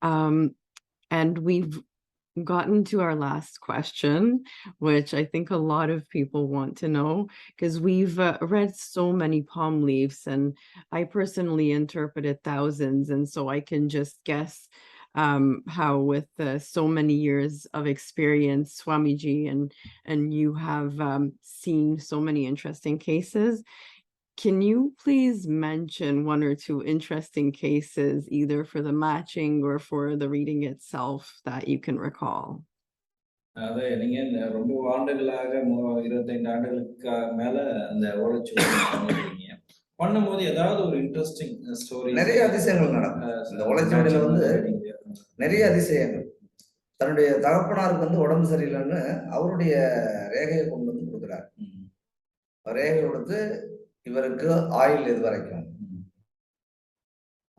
And we've gotten to our last question, which I think a lot of people want to know, because we've read so many palm leaves, and I personally interpreted thousands, and so I can just guess how with so many years of experience, Swamiji, and you have seen so many interesting cases. Can you please mention 1 or 2 interesting cases, either for the matching or for the reading itself, that you can recall? அதை நீங்க ரொம்ப ஆண்டுகளாக 25 ஆண்டுகளுக்கு மேல அந்த ஓலைச்சுவடி பண்ணிருக்கீங்க. பண்ணும்போது ஏதாவது ஒரு இன்ட்ரெஸ்டிங் ஸ்டோரி? நிறைய அதிசயங்கள் நடக்கும். இந்த ஓலைச்சுவடியில வந்து நிறைய அதிசயங்கள். தன்னுடைய தகப்பனாருக்கு வந்து உடம்பு சரியில்லைன்னு அவருடைய ரேகையை கொண்டு வந்து கொடுக்குறாரு. ரேகை கொடுத்து இவருக்கு ஆயுள் எது வரைக்கும்,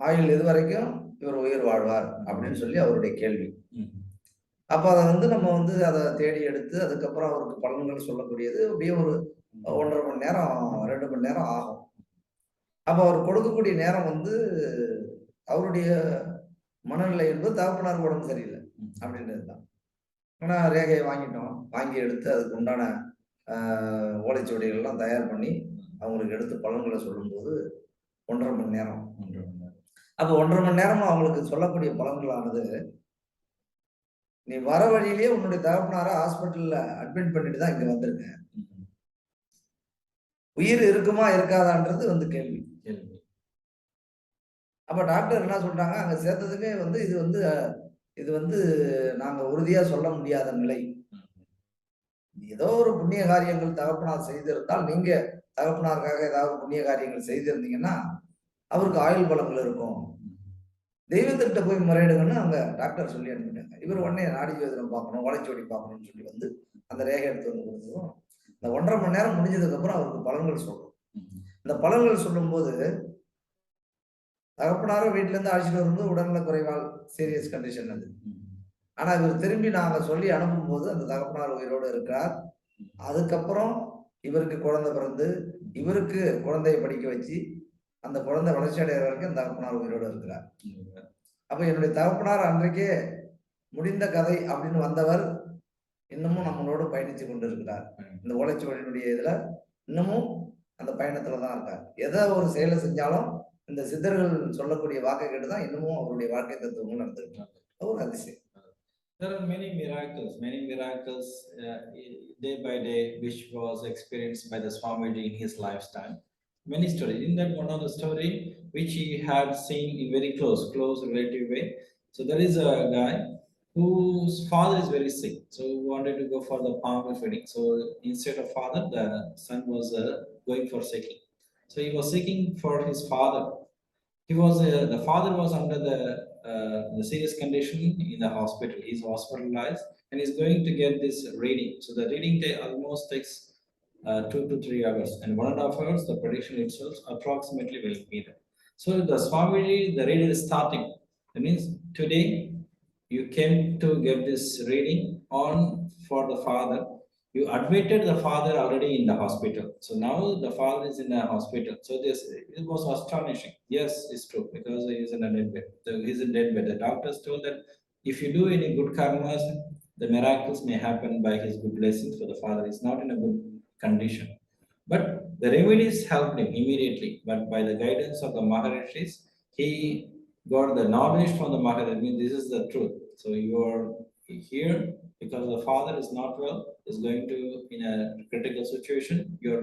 ஆயுள் எது வரைக்கும் இவர் உயிர் வாழ்வார் அப்படின்னு சொல்லி அவருடைய கேள்வி. அப்ப அதை வந்து நம்ம வந்து அதை தேடி எடுத்து அதுக்கப்புறம் அவருக்கு பலன்கள் சொல்லக்கூடியது அப்படியே ஒரு 1.5 மணி நேரம் 2 மணி நேரம் ஆகும். அப்ப அவர் கொடுக்கக்கூடிய நேரம் வந்து அவருடைய மனநிலை என்பது தகப்பனாருக்கு உடம்பு சரியில்லை அப்படின்றது தான். ஆனா ரேகையை வாங்கிட்டோம், வாங்கி எடுத்து அதுக்கு உண்டான ஓலைச்சுவடிகள்லாம் தயார் பண்ணி அவங்களுக்கு எடுத்து பலன்களை சொல்லும்போது 1.5 மணி நேரம். அப்போ 1.5 மணி நேரமும் அவங்களுக்கு சொல்லக்கூடிய பலன்களானது, நீ வர வழியிலேயே உன்னுடைய தகப்பனார ஹாஸ்பிட்டல்ல அட்மிட் பண்ணிட்டு தான் இங்க வந்திருக்க. உயிர் இருக்குமா இருக்காதான்றது வந்து கேள்வி. அப்ப டாக்டர் என்ன சொல்றாங்க, அங்க சேர்த்ததுமே வந்து இது வந்து நாங்க உறுதியா சொல்ல முடியாத நிலை. ஏதோ ஒரு புண்ணிய காரியங்கள் தகப்பனார் செய்திருந்தால், நீங்க தகப்பனாருக்காக ஏதாவது புண்ணிய காரியங்கள் செய்திருந்தீங்கன்னா அவருக்கு ஆயுள் பலங்கள் இருக்கும். தெய்வத்திட்ட போய் முறையிடுங்கன்னு அங்க டாக்டர் சொல்லி அனுப்பிட்டாங்க. இவர் உடனே நாடி ஜோதிடம் பார்க்கணும், ஓலைச்சுவடி பார்க்கணும்னு சொல்லி வந்து அந்த ரேகை எடுத்து வந்து கொடுத்ததும், இந்த 1.5 மணி நேரம் முடிஞ்சதுக்கு அப்புறம் அவருக்கு பலன்கள் சொல்றோம். இந்த பலன்கள் சொல்லும்போது தகப்பனாரும் வீட்டுல இருந்து அழைச்சிட்டு வரும்போது உடல்நல குறைவால் சீரியஸ் கண்டிஷன் அது. ஆனா இவர் திரும்பி நாங்க சொல்லி அனுப்பும் போது அந்த தகப்பனார் உயிரோடு இருக்கிறார். அதுக்கப்புறம் இவருக்கு குழந்தை பிறந்து இவருக்கு குழந்தையை படிக்க வச்சு அந்த குழந்தை வளர்ச்சி அடைகிற வரைக்கும் அந்த தகப்பனார் உயிரோடு இருக்கிறார். அப்ப என்னுடைய தகப்பனார் அன்றைக்கே முடிந்த கதை அப்படின்னு வந்தவர் இன்னமும் நம்மளோடு பயணிச்சு கொண்டு இருக்கிறார். இந்த ஓலைச்சுவடியினுடைய இதுல இன்னமும் அந்த பயணத்துல தான் இருக்கார். எதை ஒரு செயலை செஞ்சாலும் இந்த சித்தர்கள் சொல்லக்கூடிய வாக்கை கேட்டுதான் இன்னமும் அவருடைய வாழ்க்கை தத்துவங்கள் நடந்துருக்காங்க. ஒரு அதிசயம். There are many miracles day by day, which was experienced by the Swamiji in his lifetime. Many stories. In that one of the story, which he had seen in very close relative way. So there is a guy whose father is very sick. So he wanted to go for the palm feeding. So instead of father, the son was going for seeking. So he was seeking for his father. He was the father was under the serious condition in the hospital. He's hospitalized and he's going to get this reading. So the reading almost takes 2 to 3 hours, and 1.5 hours the prediction itself approximately will be there. So the Swamiji, the reading is starting. That means today you came to get this reading on for the father. You admitted the father already in the hospital. So now the father is in the hospital. So this, it was astonishing. Yes, it's true, because he is in a dead bed. So he's in dead bed. The doctors told that if you do any good karmas, the miracles may happen by his good blessings, for the father is not in a good condition. But the remedies helped him immediately. But by the guidance of the Maharishis, he got the knowledge from the Maharishis. I mean, this is the truth. So you are here because the father is not well, is going to in a critical situation.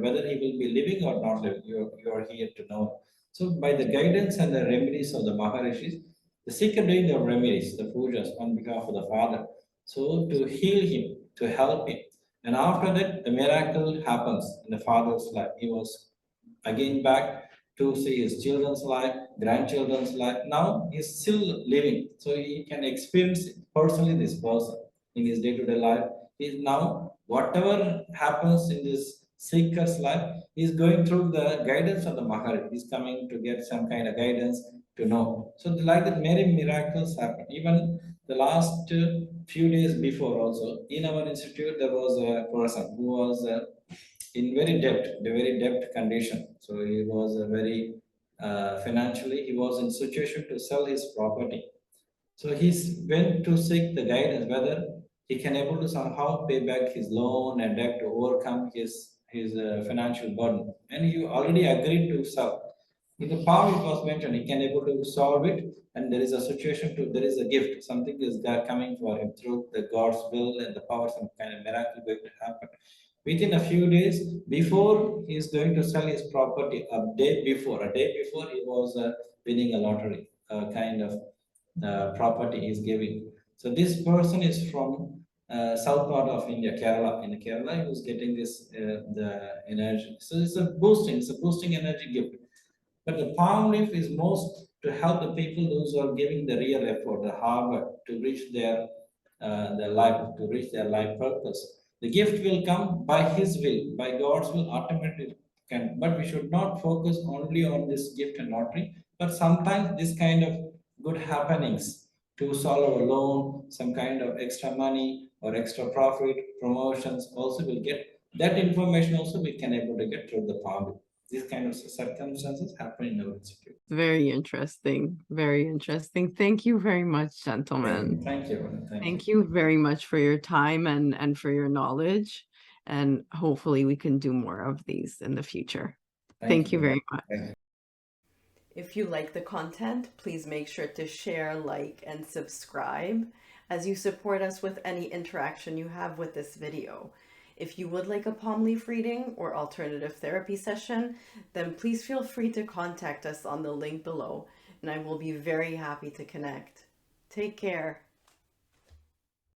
Whether he will be living or not living, you are here to know. So by the guidance and the remedies of the Maharishis, the secret doing the remedies, the pujas on behalf of the father, so to heal him, to help him. And after that, the miracle happens in the father's life. He was again back to see his children's life, grandchildren's life. Now he's still living, so he can experience personally this person in his day-to-day life. He's now, whatever happens in this seeker's life, he's going through the guidance of the Maharishi. He's coming to get some kind of guidance to know. So like that, many miracles happen. Even the last few days before also, in our institute, there was a person who was in very debt condition. So he was very financially, he was in situation to sell his property. So he went to seek the guidance whether he can able to somehow pay back his loan and debt to overcome his financial burden. And he already agreed to sell. In the palm it was mentioned he can able to solve it, and there is a situation to, there is a gift, something is coming for him through the God's will and the power, some kind of miracle going to happen. Within a few days before he is going to sell his property, a day before he was winning a lottery, kind of property is giving. So this person is from south part of India, Kerala. In Kerala, he was getting this the energy. So it's a boosting energy gift. But the palm leaf is most to help the people those who are giving the real effort, the hard work to reach their life, to reach their life purpose. The gift will come by His will, by God's will, automatically can. But we should not focus only on this gift and lottery. But sometimes this kind of good happenings to solve a loan, some kind of extra money or extra profit, promotions also will get. That information also we can able to get through the palm. These kind of circumstances happen in our institute. Very interesting. Very interesting. Thank you very much, gentlemen. Thank you. Thank you very much for your time and for your knowledge. And hopefully we can do more of these in the future. Thank you very much. Thank you. If you like the content, please make sure to share, like, and subscribe as you support us with any interaction you have with this video. If you would like a palm leaf reading or alternative therapy session, then please feel free to contact us on the link below, and I will be very happy to connect. Take care.